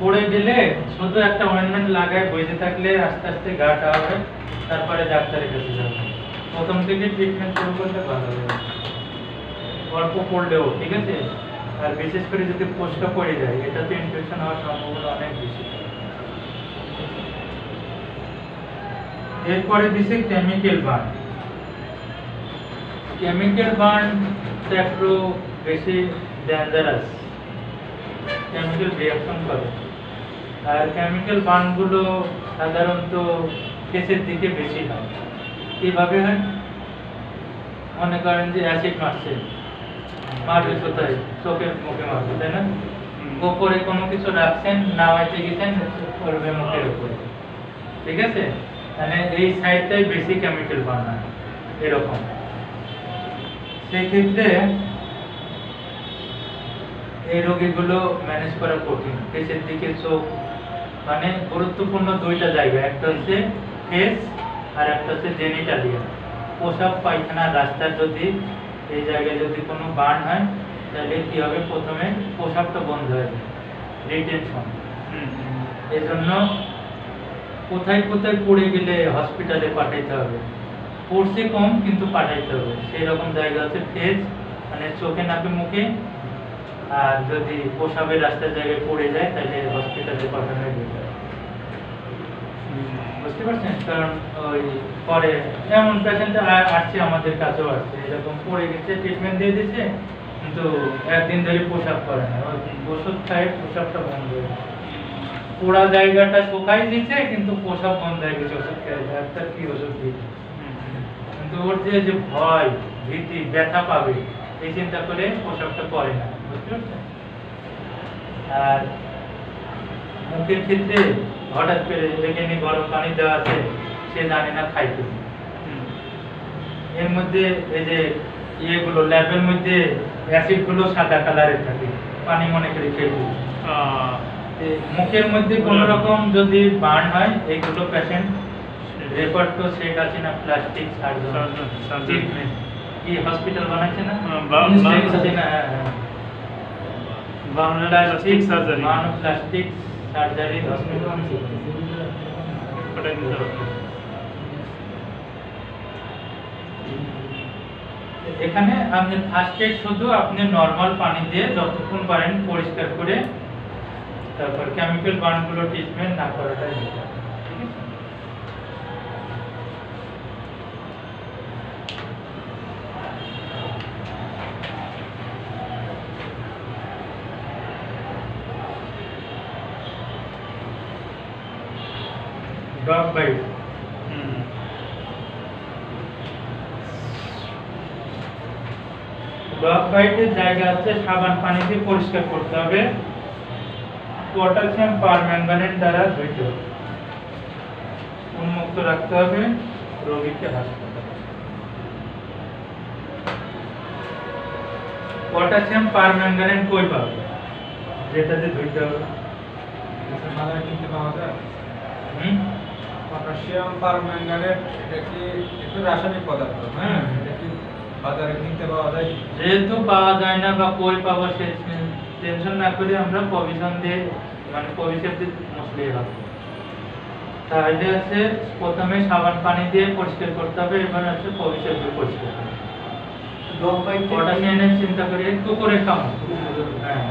পড়ে গেলে শুধু একটা অয়েন্টমেন্ট লাগায় বসে থাকলে আস্তে আস্তে গাটা হবে, তারপরে ডাক্তারের কাছে যাবে। প্রথম থেকে ট্রিটমেন্ট শুরু করলে ভালো হবে, অল্প পড়লেও ঠিক আছে। আর বিশেষ করে যদি পোস্টটা পড়ে যায়, এটা তো ইনফেকশন হওয়ার সম্ভাবনা অনেক বেশি। এরপরে দিছে কেমিক্যাল বার্ন। কেমিক্যাল বার্ন একটু বেশি ডেঞ্জারাস, কেমিক্যাল রিঅ্যাকশন করে। আর কেমিক্যাল বার্নগুলো সাধারণত ফেসের দিকে বেশি হয়। কিভাবে হয়? মনে করেন যে অ্যাসিড মারছে, মারবে কোথায়? চোখের মুখে মারবে, তাই না? উপরে কোনো কিছু রাখছেন, নামাইতে গেছেন, পড়বে মুখের উপরে, ঠিক আছে? মানে এই সাইডটাই বেশি কেমিক্যাল বার্ন হয় এরকম। সেই ক্ষেত্রে এই রোগীগুলো ম্যানেজ করা কঠিন। ফেসের দিকে চোখ, মানে গুরুত্বপূর্ণ দুইটা জায়গা, একটা হচ্ছে ফেস আর একটা হচ্ছে জেনিটালিয়া। পোশাক পায়খানার রাস্তার যদি এই জায়গায় যদি কোনো বার্ন হয়, তাহলে কি হবে? প্রথমে পোশাকটা বন্ধ হয়ে যাবে, রিটেনশন। এই জন্য কোথায় কোথায় পড়ে গেলে হসপিটালে পাঠাইতে হবে, পড়ছে কম কিন্তু পাঠাইতে হবে, সেই রকম জায়গা হচ্ছে ফেস, মানে চোখে নাকে মুখে। আর যদি প্রসাবের রাস্তার জায়গায় পড়ে যায়, তাহলে হসপিটালে পাঠানো যেতে। বুঝতে পারছেন? কারণ ওই পরে এমন পেশেন্ট আসছে, আমাদের কাছেও আসছে, এরকম পড়ে গেছে, ট্রিটমেন্ট দিয়ে দিচ্ছে, কিন্তু একদিন ধরে পোশাক করে না, ওষুধ খায় পোশাকটা বন্ধ হয়ে গেছে। পোড়া জায়গাটা শুকাই দিচ্ছে, কিন্তু পোশাক বন্ধ হয়ে গেছে, ওষুধ খেয়ে ডাক্তার কি ওষুধ দিচ্ছে। কিন্তু ওর যে ভয়, ভীতি, ব্যথা পাবে, এই চিন্তা করে পোশাকটা করে না। বুঝতে পারছেন? আর মুখের ক্ষেত্রে হঠাৎ করে এখানে গরম পানি দেওয়া আছে, সে জানে না খাইতে। এর মধ্যে এই যে ইয়েগুলো, ল্যাবের মধ্যে অ্যাসিড গুলো সাদা কালারের থাকে, পানি মনে করে খেয়ে দিই। মুখের মধ্যে কোনো রকম যদি বার্ন হয়, এইগুলো patient refer to Sheikh Hasina plastic surgery. কি হসপিটাল বানাচ্ছে না? Plastic surgery, plastic surgery hospital. এখানে আপনি ফার্স্ট এড শুধু আপনি নরমাল পানি দিয়ে যতক্ষণ পারেন পরিষ্কার করে, তারপর কেমিক্যাল বার্নগুলো ট্রিটমেন্ট না করাটাই বেটার। ডগ বাইট, ডগ বাইটের জায়গা আছে সাবান পানি দিয়ে পরিষ্কার করতে হবে, পটাশিয়াম পারম্যাঙ্গানেট দ্বারা ধুইতে হবে, উন্মুক্ত রাখতে হবে, রোগীকে হাসপাতালে। পটাশিয়াম পারম্যাঙ্গানেট কই পাবে? যেটাতে ধুইতে হবে। বাজারে কিনতে পাওয়া যায়? পটাশিয়াম পারম্যাঙ্গানেট, এটা কি একটু রাসায়নিক পদার্থ? হ্যাঁ, এটা কি বাজারে কিনতে পাওয়া যায়? যেহেতু পাওয়া যায় না বা কই পাবো সে টেনশন না করে আমরা প্রভিশন দিয়ে, মানে প্রভিশন দিয়ে মুছলে হবে। তাহলে আছে প্রথমে সাবান পানি দিয়ে পরিষ্কার করতে হবে, এবার আছে প্রভিশন দিয়ে পরিষ্কার করতে হবে। পটাশিয়ামের চিন্তা করে একটু করে কামড়। হ্যাঁ,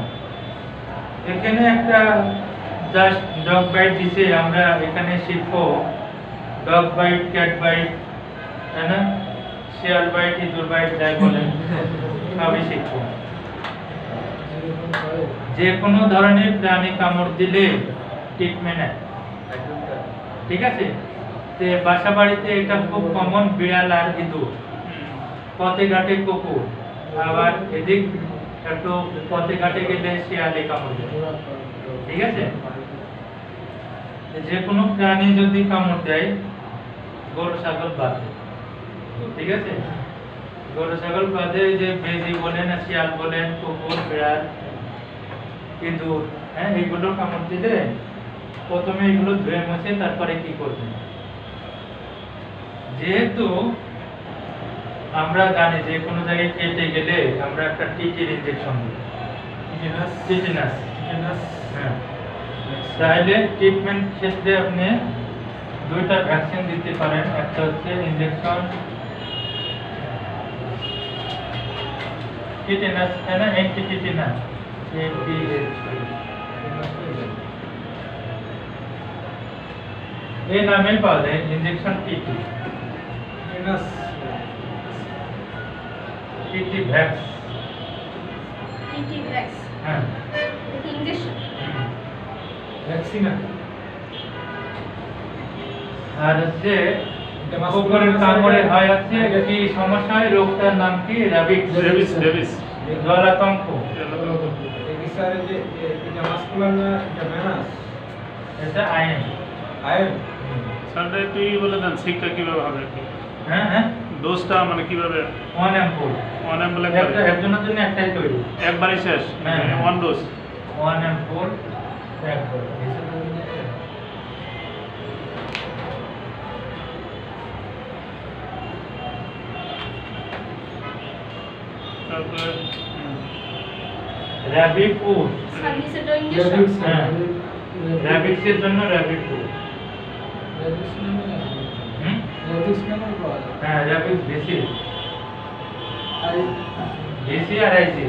এখানে একটা জাস্ট ডগ বাইট দিছে, আমরা এখানে শিখবো ডগ বাইট, ক্যাট বাইট, তাই না? শিয়াল বাইট, ইঁদুর বাইট, যাই বলেন সবই শিখবো। যে কোনো ধরনের প্রাণী কামড় দিলে ট্রিটমেন্ট আছে, ঠিক আছে? তো বাসা বাড়িতে এটা খুব কমন, বিড়াল আর ইঁদুর, পথে ঘাটে কুকুর, আবার এদিক একটু পথে ঘাটে গেলে শিয়ালে কামড় দেয়, ঠিক আছে? যে কোনো প্রাণী যদি কামড় দেয়, গরু ছাগল বাদে, ঠিক আছে? গরু ছাগল বাদে যে বেজি বলেন, শিয়াল বলেন, কুকুর, বিড়াল, ইঁদুর, হ্যাঁ, এইগুলো কামড় দিলে প্রথমে এগুলো ধুয়ে মুছে তারপরে কি করবেন? যেহেতু আমরা জানি যে কোনো জায়গায় কেটে গেলে আমরা একটা টিটির ইনজেকশন দিই, টিটেনাস। হ্যাঁ, চাইলে ট্রিটমেন্ট ক্ষেত্রে আপনি দুইটা ভ্যাকসিন দিতে পারেন, একটা হচ্ছে ইনজেকশন টিটেনাস, তাই না, অ্যান্টিটিটেনাস, এই নামেই পাওয়া যায় injection TT, TT Vax. TT Vax হ্যাঁ, ইনজেকশন। ভ্যাকসিনা আর হচ্ছে কুকুরের কামড়ে হয় হচ্ছে কি সমস্যা হয়, রোগটার নাম কি, র্যাবিক্স, রেবিস জলাতঙ্ক। স্যার যে এটা মাসকুলার না এটা ভেনাস এটা আইন। আয়ন স্যারটা একটু বলে দেন শিখটা কিভাবে হবে কি হ্যাঁ হ্যাঁ, ডোজটা মানে কিভাবে 1 অ্যাম্পুল, ওয়ান এমএল একজনের জন্য একটাই তৈরি, একবারই শেষ হ্যাঁ। ওয়ান ডোজ 1 অ্যাম্পুল একবার। তারপরে র্যাবিকুড, সার্ভিসের ইনজেকশন। হ্যাঁ, র্যাবিক্সের জন্য র্যাবিকুড। হ্যাঁ, র্যাবিক্স বেশি, বেশি আর আইসি।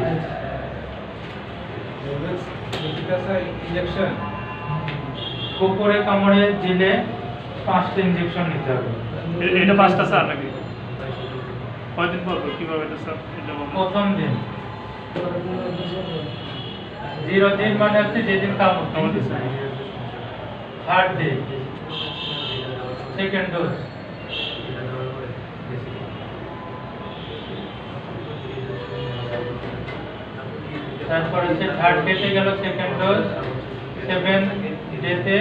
ইনজেকশন কুকুরে কামড়ে দিলে 5টা ইনজেকশন নিতে হবে। এটা পাঁচটা স্যার নাকি কয়দিন পর পর কিভাবে এটা স্যার এটা বলুন। প্রথম দিন 0 দিন মানে হচ্ছে যেদিন কামড় দিছে, থার্ড দিন সেকেন্ড ডোজ, তারপরে হচ্ছে থার্ড ডেতে গেল সেকেন্ড ডোজ, 7 ডেতে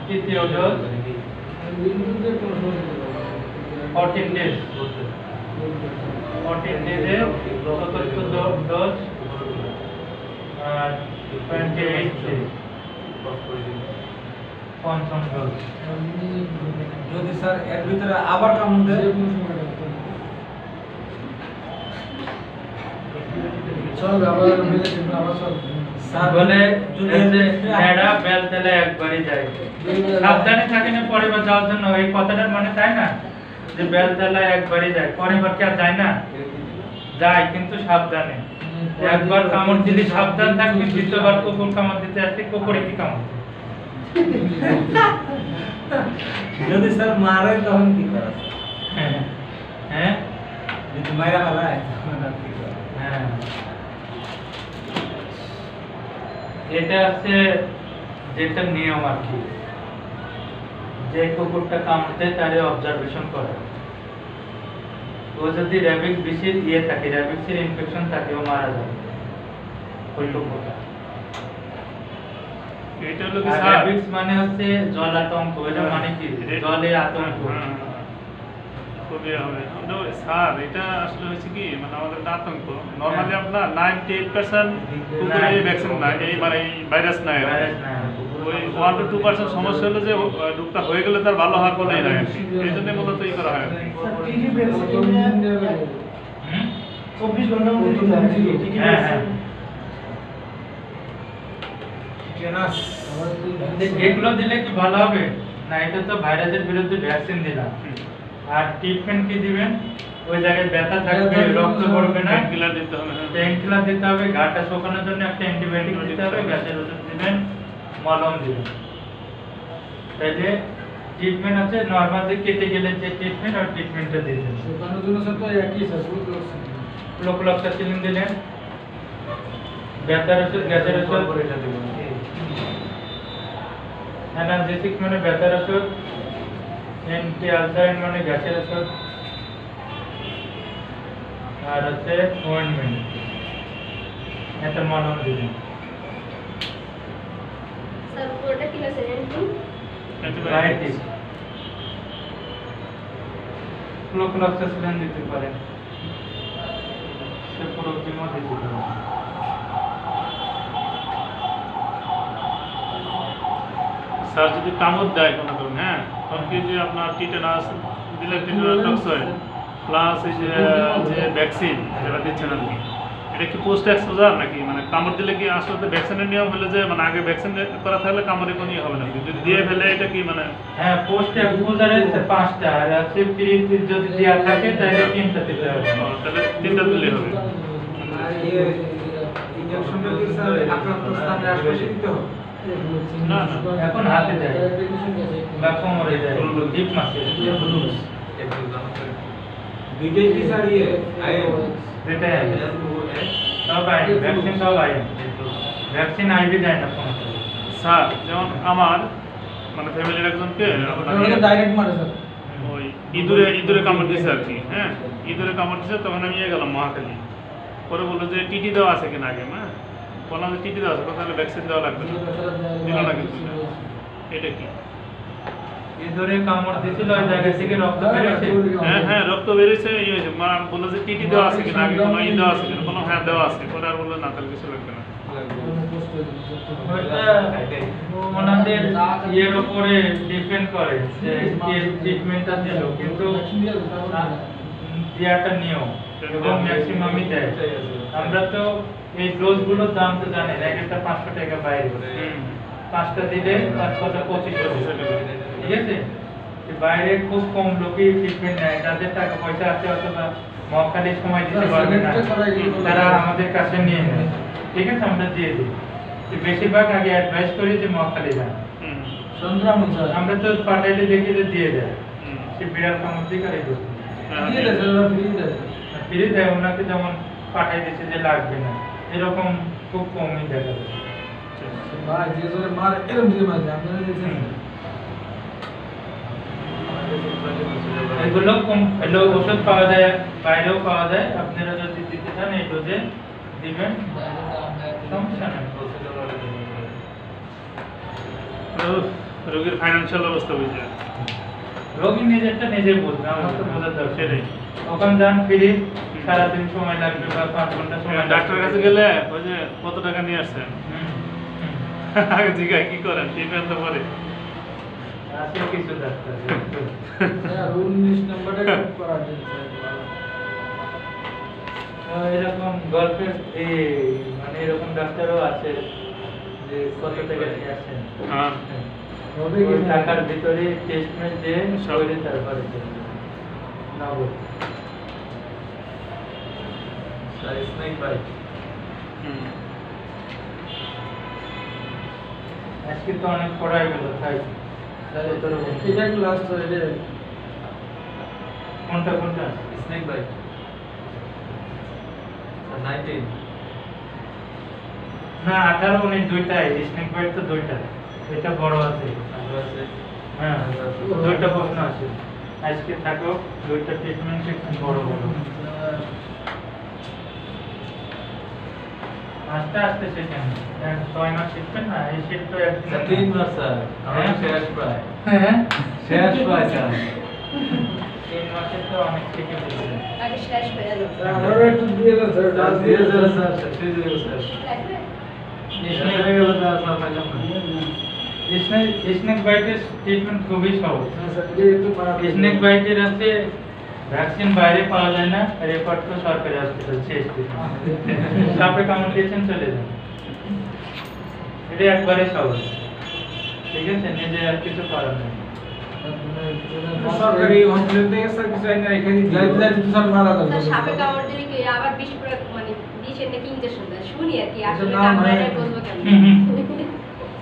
তৃতীয় ডোজ, 14 ডেজ, 14 ডেজে চতুর্থ ডোজ, আর 28 ডে পঞ্চম ডোজ। যদি স্যার এর ভিতরে আবার কামড় দেয় স্যার বলে যদি ভেড়া বেল তেলে একবারই যায়, সাবধানে থাকে না পরিবার যাওয়ার জন্য, এই কথাটার মানে তাই না যে বেল তেলে একবারই যায়, পরিবার কি আর যায় না, যায় কিন্তু সাবধানে। একবার কামড় দিলে সাবধান থাকবি, দ্বিতীয়বার কুকুর কামড় দিতে আসলে কুকুরে কি কামড় দেয়? যদি স্যার মারে তখন কি করা হ্যাঁ হ্যাঁ যদি মাইরা ফেলায় তখন আর কি করা? হ্যাঁ, এটা হচ্ছে যেটা নিয়ম আর কি, যে কুকুরটা কামড়তে তারে অবজারভেশন করা। ও যদি র্যাবিক বেশির থাকে, র্যাবিক্সের ইনফেকশন থাকে, ও মারা যাবে ওই কুকুরটা। এটা হলো কি আর স্যার র্যাবিক্স মানে হচ্ছে জলাতঙ্ক, এটা মানে কি, জলে আতঙ্ক। খুবই হবে কিন্তু স্যার এটা আসলে হচ্ছে কি মানে আমাদের একটা আতঙ্ক নরমালি আপনার 98% কুকুরে ভ্যাকসিন নাই এই মানে ভাইরাস নাই ভাইরাস নাই। ওই 1 to 2% সমস্যা হলো যে রোগটা হয়ে গেলে তার ভালো হওয়ার কোনোই নাই এই জন্য মূলত ই করা হয় হুম? 24 ঘন্টার মধ্যে দিতে হবে টিটি হ্যাঁ হ্যাঁ, টেনাস এগুলো দিলে কি ভালো হবে না? এটা তো ভাইরাসের বিরুদ্ধে ভ্যাকসিন দিলাম, আর ট্রিটমেন্ট কি দিবেন? ওই জায়গায় ব্যথা থাকবে, রক্ত পড়বে না, পেইনকিলার দিতে হবে হ্যাঁ পেইনকিলার দিতে হবে, ঘাটা শুকানোর জন্য একটা অ্যান্টিবায়োটিক দিতে হবে, গ্যাসের ওষুধ দিবেন, মলম দিবেন। তাইলে ট্রিটমেন্ট আছে নরমাল যে কেটে গেলে যে ট্রিটমেন্ট, আর ট্রিটমেন্টটা দিবেন। শুকানোর জন্য স্যার তো একই স্যার ক্লোক্লোক্সাসিলিন দিলেন, ব্যথার ওষুধ, গ্যাসের ওষুধ, অ্যানালজেসিক মানে ব্যথার ওষুধ, অ্যান্টি আলসারিন মানে গ্যাসের ওষুধ, আর হচ্ছে অয়েন্টমেন্ট, একটা মলম দিবেন। স্যার ওটা কি আছে অ্যান্টিবায়োটিক, ক্লোক্লোক্সাসিলিন দিতে পারেন, সে প্রোটিনও দিতে পারেন। স্যার যদি কামড় দেয় কোনো ধরুন হ্যাঁ তখন কি যে আপনার টিটেনাস দিলে টিটেনাস টক্স হয় প্লাস এই যে ভ্যাকসিন যেটা দিচ্ছেন আর কি এটা কি পোস্ট এক্সপোজার নাকি মানে কামড় দিলে কি আসলে ভ্যাকসিনের নিয়ম হলো যে মানে আগে ভ্যাকসিন করা থাকলে কামড়ে কোনো ইয়ে হবে না যদি দিয়ে ফেলে এটা কি মানে হ্যাঁ পোস্ট এক্সপোজারে 5টা আর আছে ফ্রি যদি দেওয়া থাকে তাহলে 3টা দিতে হবে। তাহলে 3টা দিলে হবে। আর ইনজেকশনটা কি স্যার আক্রান্ত স্থানে আশেপাশে দিতে হবে? না না এখন হাতে দেয় বা কোমরে দেয় ডিপ মাসে দুইটাই কি স্যার এটাই সব আইন ভ্যাকসিন সব আইন ভ্যাকসিন আইবি দেয় না কোনো স্যার যেমন আমার মানে ফ্যামিলির একজনকে আপনার ডাইরেক্ট মারে স্যার। ওই ইঁদুরে কামড় দিয়েছে আর কি, হ্যাঁ ইঁদুরে কামড় দিয়েছে তখন আমি গেলাম মহাখালী। পরে বললো যে টিটি দেওয়া আছে কিনা আগে, হ্যাঁ বললাম যে টিটি দেওয়া আছে, তাহলে ভ্যাকসিন দেওয়া লাগবে না, দিল না কিন্তু। এটা কি ইঁদুরে কামড় দিছিল ওই জায়গা থেকে রক্ত বেরিয়েছে। হ্যাঁ হ্যাঁ রক্ত বেরিয়েছে ইয়ে হয়েছে, মা বললো যে টিটি দেওয়া আছে কিনা আগে, কোনো দেওয়া আছে কিনা, কোনো হ্যাঁ দেওয়া আছে। পরে আর বললো না তাহলে কিছু লাগবে না। ওইটা ওনাদের ইয়ের উপরে ডিপেন্ড করে যে কে ট্রিটমেন্টটা দিল, কিন্তু দেওয়াটা নিয়ম এবং ম্যাক্সিমামই দেয়। আমরা তো এই ডোজগুলোর দাম তো জানি না, একটা 500 টাকা বাইরে, 5টা দিলে তার কথা 2500 টাকা, ঠিক আছে? বাইরে খুব কম লোকই ট্রিটমেন্ট নেয়, যাদের টাকা পয়সা আছে অথবা মহাখালীর সময় দিতে পারবে না তারা আমাদের কাছে নিয়ে নেয়, ঠিক আছে? আমরা দিয়ে দিই। বেশিরভাগ আগে অ্যাডভাইস করি যে মহাখালী যান, সংক্রামক স্যার। আমরা তো পাঠাইলে দেখি যে দিয়ে দেয়, সে বিড়াল কামড় দিয়ে করে দেয়, দিয়ে দেয় স্যার, ওরা ফ্রি দেয়। ফিরে দেয়। ওনাকে যেমন পাঠাই দিচ্ছে যে লাগবে না, এরকম খুব কমই দেখা যায়। ভাই যে জোরে মারে এরকম দিয়ে মারে, আপনারা দেখছেন? এগুলো এগুলো ওষুধ পাওয়া যায়, বাইরেও পাওয়া যায়, আপনারা যদি দিতে চান এই ডোজে দিবেন, সমস্যা নেই। রোগীর ফাইন্যান্সিয়াল অবস্থা বুঝে রোগী নিজেরটা নিজে বুঝবে, আমার তো বোঝার দরকার সেটাই। নেই। ওখানে যান ফ্রি, সারাদিন সময় লাগবে বা 5 ঘন্টা সময় লাগবে। ডাক্তারের কাছে গেলে ওই যে কত টাকা নিয়ে আসছেন হুম, হুম। আগে জিজ্ঞাসা কি করেন ট্রিটমেন্ট তো পরে। আছে কিছু ডাক্তার স্যার 19 নাম্বারটা খুব করা আছে স্যার। এরকম গল্পের মানে এরকম ডাক্তারও আছে যে কত টাকা নিয়ে আসেন, হ্যাঁ হবে ওই কি না? টাকার ভিতরে টেস্টমেন্ট দিয়ে সবাই তারপরে নগদ। হুম। আজকে তো অনেক পড়াই গেল তাই স্যার এটা ক্লাস তো এটা কোনটা কোনটা স্নেক বাইট 19 না 18 19 দুইটাই স্নেক বাইট তো দুইটা, এটা বড় আছে। হ্যাঁ দুইটা প্রশ্ন আছে আজকে থাকো, দুইটা ট্রিটমেন্ট সেকশন বড় বড়। আস্তে আস্তে শেখেন, 6 মাস শিখবেন না, এই শিট তো একদিন। 3 মাস স্যার আমার শেষ প্রায় হ্যাঁ শেষ প্রায় স্যার 3 মাসে তো অনেক শিখে ফেলছেন। আগে শেষ হয়ে গেল। স্যার আমারও একটু দিয়ে দাও স্যার, ডাল দিয়ে দাও স্যার। লাগবে? স্নেক বাইটের ট্রিটমেন্ট খুবই সহজ। স্যার এটা একটু মারা স্নেক বাইটের আছে ভ্যাকসিন বাইরে পাওয়া যায় না, রেফার তো সরকারি হসপিটাল সাপে কামড় দিয়েছেন চলে যান, এটা একবারে সহজ, ঠিক আছে? নিজে আর কিছু করার নেই। সরকারি হসপিটাল থেকে স্যার কিছু আইনা এখানে যাইতে যাইতে তো স্যার মারা যাবে। স্যার সাপে কামড় দিলে কি আবার বিষ প্রয়োগ মানে বিষের নাকি ইনজেকশন দেয় শুনি আর কি, আসলে না, কামড় মানে- দেয় বলবো কেমন?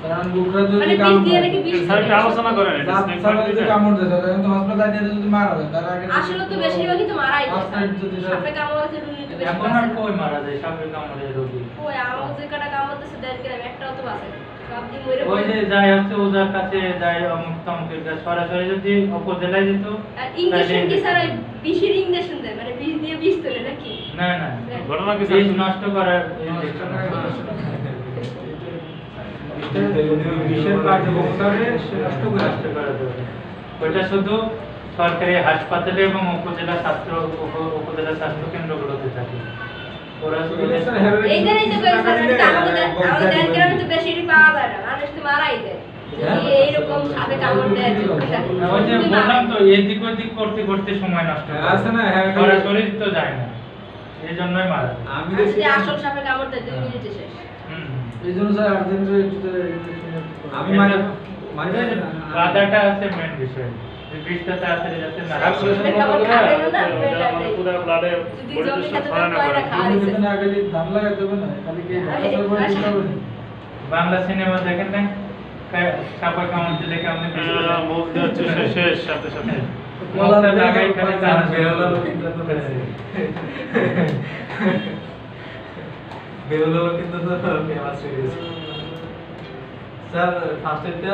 স্যার বুকরা যদি মানে বিষ কামড় দিয়ে দেয়, নাকি বিষ স্যার একটু আলোচনা করেন এটা দাঁত snake স্যার bite যদি দিলে। কামড় দেয় স্যার, এখন তো হাসপাতালে যেতে যদি মারা যায় তার আগে আসলে তো বেশিরভাগই তো মারাই যায়। First aid যদি স্যার- সাপে কামড়াতে রুগী তো বেশি এখন আর বাঁচে না। কই মারা যায় সাপে কামড়ে রোগী? ওই আমার যে কটা কামড়াতেছে দেড় গ্রাম একটাও তো বাঁচে না। সব দিন মরে ওই যে পড়ে। যাই হচ্ছে ওজার কাছে যাই অমুক তমুকের কাছে সরাসরি যদি উপজেলায় যেত আর ইনজেকশন কি স্যার ওই তাহলে- বিষের ইনজেকশন দেয় মানে বিষ দিয়ে বিষ তোলে নাকি? না না ঘটনা কি বীজ স্যার? নষ্ট করার injection আছে। বিশের কার্যক্ষমতারে সে নষ্ট করে নষ্ট করা যাবে। ওইটা শুধু সরকারি হাসপাতালে এবং উপজেলা স্বাস্থ্য কেন্দ্রগুলোতে থাকে। ওরা এইখানেই তো কই স্যার মানে আমাদের দেড় গ্রামে তো বেশি পাওয়া যায় না, মানুষ তো মারাই যায়। এইরকম সাপে কামড় দেয় যে ওই যে বললাম তো এদিক ওদিক করতে করতে সময় নষ্ট করে। আছে না, হ্যাঁ, সরাসরি তো যায় না। এই জন্যই মারা যায়। আমি আর যদি দেখছিলাম- আসল সাপে কামড় দেয় 2 মিনিটে শেষ। হুম। এই জন্য স্যার আর্জেন্টিনা একটু আমি মানে মানে বাধাটা আছে মেন বিষয়, যে বিষটা তাড়াতাড়ি যাতে না Circulation এটা আবার খাবে না, মানে পুরো ব্লাডে যদি বডিতে জমি খেতে ছড়ানো পায় না পড়ে। খাওয়া দিছে। না গেলে ধান লাগাতে হবে না খালি কি আরে, ঢাকা সরবরাহ দিতে হবে না। বাংলা সিনেমা দেখেন না, সাপা কামড় দিলে কেমন মুখ দিয়ে হচ্ছে শেষ সাথে সাথে। মশলা লাগাই খালি টানা বেহুলা কিন্তু তো বেহুলা কিন্তু তো ফেমাস হয়ে গেছে স্যার ফার্স্ট এডটা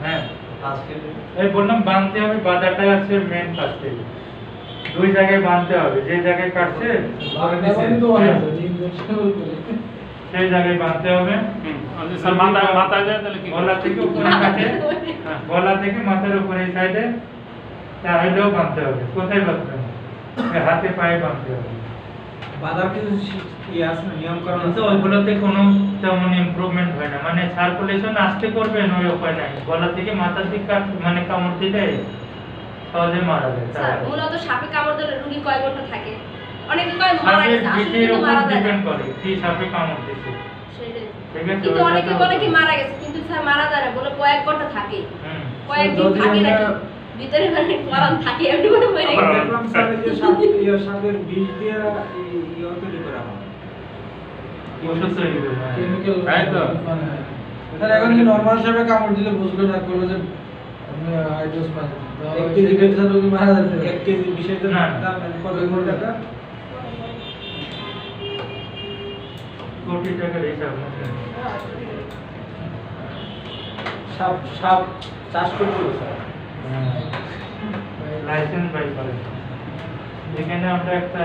হ্যাঁ ফার্স্ট এড এই বললাম বাঁধতে হবে, বাধাটা আছে মেন ফার্স্টে। 2 জায়গায় বাঁধতে হবে, যে জায়গায় কাটছে কিন্তু অনেক আছে ইনজেকশন করে সেই জায়গায় বাঁধতে হবে। আমি স্যার মাথায় দেয় তাহলে কি গলা থেকে উপরে কাটে, হ্যাঁ। গলা থেকে মাথার উপরে এই সাইডে তাহলেও বাঁধতে হবে। কোথায় বাঁধতে হবে? এই হাতে পায়ে বাঁধতে হবে। বাজার কিছু কি আছে না নিয়মকরণ কিন্তু ওইগুলোতে কোনো তেমন ইমপ্রুভমেন্ট হয় না, মানে সার্কুলেশন আসতে করবেন ওই উপায় নাই। গলা থেকে মাথার দিক মানে কামড় দিলে সহজে মারা যায়। স্যার মূলত সাপে কামড় দিলে রোগী কয় ঘন্টা থাকে? অনেকে কয় মারা সাপের গেছে, আসলে বিষের কিন্তু উপর মারা যায় না। ডিপেন্ড করে কি সাপে কামড় দিচ্ছে। সেটাই। ঠিক আছে, কিন্তু ওইটা অনেকে তো- বলে কি মারা গেছে, কিন্তু স্যার মারা যায় না, বলে কয়েক ঘন্টা থাকে, হুম। কয়েকদিন যদি থাকে নাকি আমরা- ভিতরে মানে পরান থাকে এমনি করে মরে আবার- গেছে। দেখলাম স্যার এই যে সাপের বিষ দিয়ে ইয়ে তৈরি করা হয় ওষুধ তৈরি করে, হ্যাঁ। কেমিক্যাল তাই তো। মানে স্যার এখন কি নরমাল হিসেবে কামড় দিলে বুঝবে না করবে যে আপনি হাইড্রোস পাচ্ছেন এক এক কেজি কেজি ক্যান্সার রোগী মারা যাবে 1 কেজি বিষের না। দাম কত টাকা? কোটি টাকার হিসাব না। সাপ সাপ চাষ করে দেবো স্যার লাইসেন্স বাই করে। এখানে আমরা একটা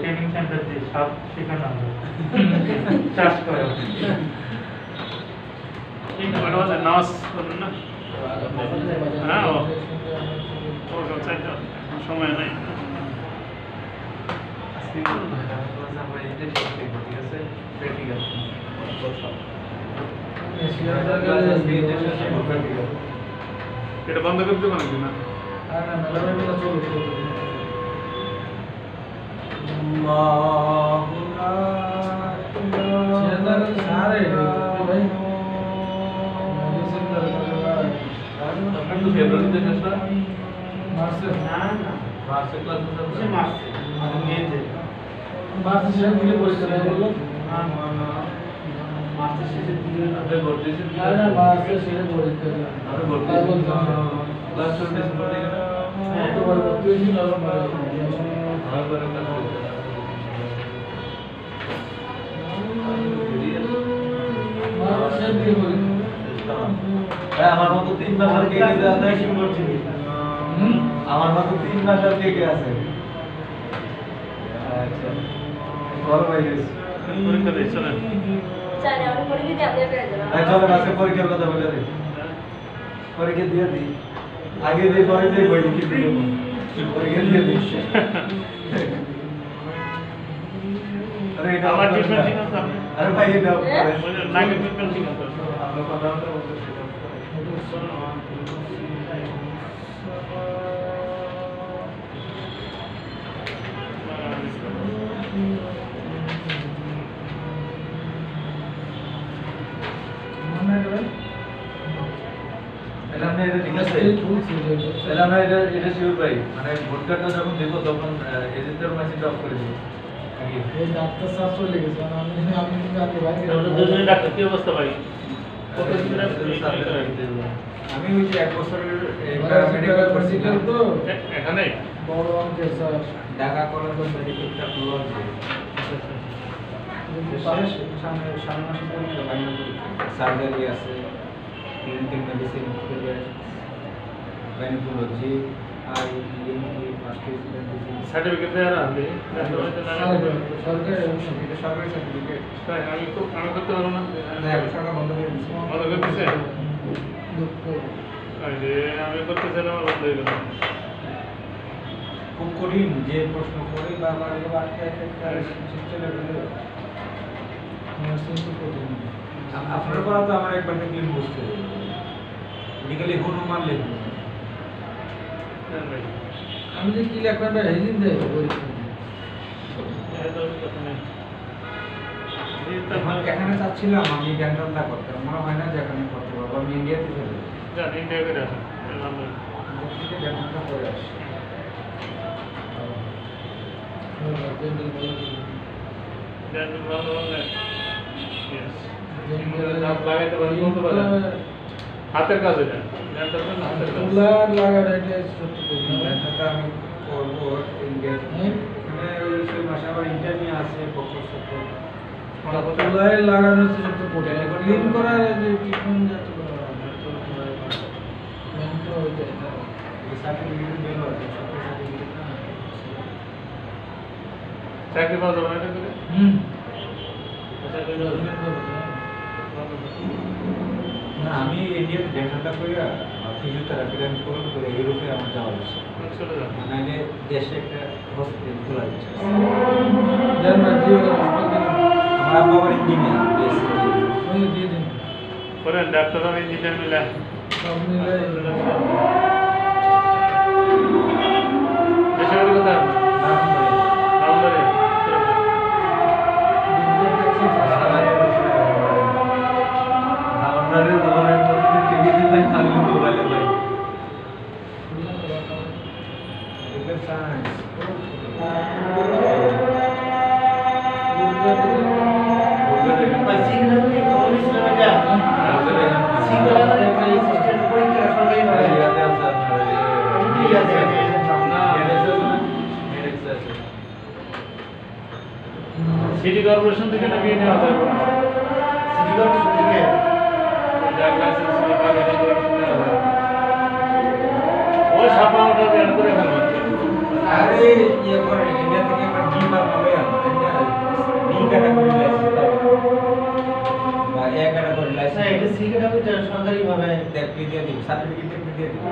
ট্রেনিং সেন্টার দিই, সব শেখানো হবে চাষ করে। ওটা হচ্ছে নার্স বলুন না হ্যাঁ ওরকম চাইতে হবে, সময় নেই। এটা বন্ধ করে দেবো নাকি না? আমার মতো 3 ভাষার কে কে আছে আমার মতো 3 ভাষার কে কে আছে আচ্ছা বড় ভাই গেছে পরীক্ষা দিয়ে চলেন। স্যার আমি পরে দিতে আপনি পেয়ে যাবেন। ভাই চলো আজকে পরীক্ষার কথা বলে দিই পরীক্ষা দিয়ে দিই আগে দিয়ে পরে দিয়ে বই লিখে দিই পরীক্ষা দিয়ে দিই আরে এটা আমার ট্রিটমেন্ট ঠিক আছে আপনি? আরে ভাই এটা ওই যে নাকের ট্রিটমেন্ট ঠিক আছে? আমরা কথা বলতে এটা আমরা এটা ঠিক আছে তাহলে আমরা এটা শিওর পাই মানে ভোটটা যখন দেবো তখন এজেন্টের মেশিনটা অফ করে দেবো নাকি ডাক্তার সাহেব চলে গেছে আমি ওটা দুজনে ডাক্তার কি অবস্থা ভাই? কত দিন আমি ওই যে 1 বছরের মেডিকেল মেডিকেল তো এখানে বড় অঙ্কের স্যার ঢাকা কলেজ মেডিকেলটা খোলা আছে সামনে মাসে পরীক্ষা ফাইনাল পরীক্ষা সার্জারি আছে ক্লিনিক্যাল মেডিসিন গাইনোকোলজি আর ENT first aid medicine certificate দেওয়ার আগে সরকার এটা সরকারি সার্টিফিকেট আমি করতে পারবো না। না সরকার বন্ধ করে দিয়েছে বন্ধ করে দিছে? দুঃখ ওই যে আমি করতে চাইলাম আমার বন্ধ হয়ে গেল। খুব কঠিন যে প্রশ্ন করে বারবার এগুলো আটকে চলে গেলে আপনার করা তো আমার একবার দেখলে বুঝতে লিগালি হনুমান লিখুন হ্যাঁ ভাই। আমি যে কি লেখবেন ভাই হেদিন দেয় পরীক্ষা তো কথা নেই এখন এখানে চাচ্ছিলাম আমি ডেন্টালটা করতে, মনে হয় না যে এখানে করতে পারবো, আমি ইন্ডিয়াতে চলে যাবো। যান ইন্ডিয়া করে আসেন ভালো ইন্ডিয়া থেকে ডেন্টালটা করে আসি। দেন ভালো হলে ইয়েস দাঁত লাগাইতে পারেন বলতে পারেন হাতের কাজ এটা ডেন্টাল না হাতের কাজ তুলার লাগার এটা সত্যি করি না। ডেন্টালটা আমি করবো ইন্ডিয়া থেকে। এখানে ওই 6 মাসে আবার ইন্টারভিউ আছে, প্রকল্প তুলায় লাগানো হচ্ছে সত্যি করি না। ক্লিন করার যে ট্রিটমেন্ট যাতে মেন তো ওইটাই না। সার্টিফিকেট বের হয়েছে, সরকারি সার্টিফিকেট না। চাকরি পাওয়া যাবে না এটা করে চাকরি পাওয়া যাবে না, আমি ইন্ডিয়াতে ডেন্টালটা করে ফিজিওথেরাপিটা আমি করবো করে ইউরোপে আমার যাওয়া হচ্ছে। চলে যাবে নাহলে দেশে একটা হসপিটাল খোলা যাচ্ছে। দেন না দিয়ে হাসপাতাল আমার আব্বা আবার ইঞ্জিনিয়ার, বিএসসি। ওই দিয়ে দিন করেন ডাক্তার আর ইঞ্জিনিয়ার মিলে সব মিলে দেশের বাড়ি কোথায় রামবাড়ি সিটি কর্পোরেশন থেকে নাকি নেওয়া যাবে না সিটি কর্পোরেশন থেকে ড্রাইভিং লাইসেন্স ওই সাপাওটা বের করে ফেলবে আরে ইয়ে করে ইন্ডিয়া থেকে একবার ডি পাবে আমার এটা ডি ক্যাটাগরি লাইসেন্স বা এ ক্যাটাগরি লাইসেন্স। এটা সি ক্যাটাগরি সরকারি ভাবে দেখবি দিয়ে দিবি, সার্টিফিকেট দেখবি দিয়ে দিবি।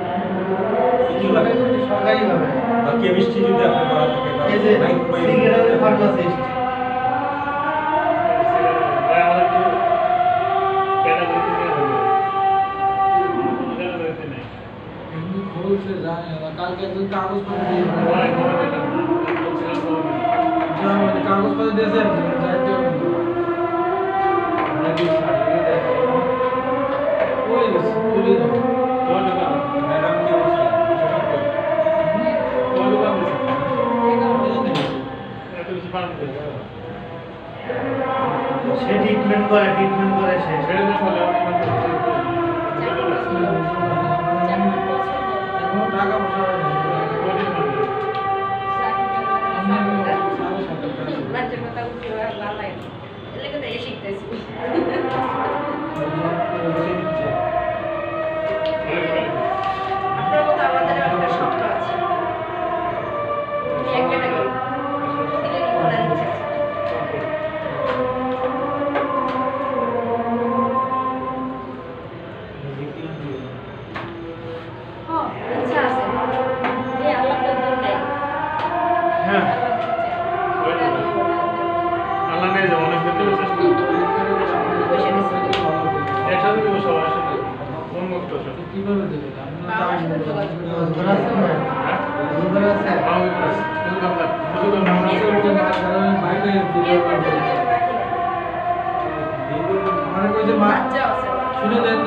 সরকারি ভাবে বা কেমিস্ট্রি যদি আপনি করা থাকে বা এই যে সি ক্যাটাগরি ফার্মাসিস্ট আমাদের তো ক্যাটাগরিতে দিয়ে হবে ক্যাটাগরিতে নেই এমনি খোলছে জানে না। কালকে তুই কাগজপত্র দিয়ে অনেক বড় এটা বলছিলাম তো কাগজপত্র দিয়েছে যাইতে হবে ওই তুলে দাও কোন দোকান ম্যাডাম কি অবস্থা? কোন দোকান দিছে এত কিছু পারবে সে ট্রিটমেন্ট করে সে ছেড়ে দেন বলে এখনো টাকা পয়সা বাচ্চার কথা উঠে ভালো লাগে এলে কিন্তু এই শিখতেছি আপনার মতো আমাদের একটা স্বপ্ন আছে তুমি এক ক্যাটাগরি দিলে কি করার ইচ্ছা আছে? হ্যাঁ, ইচ্ছা আছে। এই আল্লাহ তো দেয়। হ্যাঁ আল্লাহ দিচ্ছে। আল্লাহ নেই যে অনেক দেখতে চেষ্টা বসে গেছি। একসাথে দিব সবাই আসলে উন্মুক্ত সব কিভাবে দেবে আমার সাথে যোগাযোগ করো। রোজগার আছে না হ্যাঁ রোজগার আছে মানে কই যে মা বাচ্চা আছে। শুনে দেন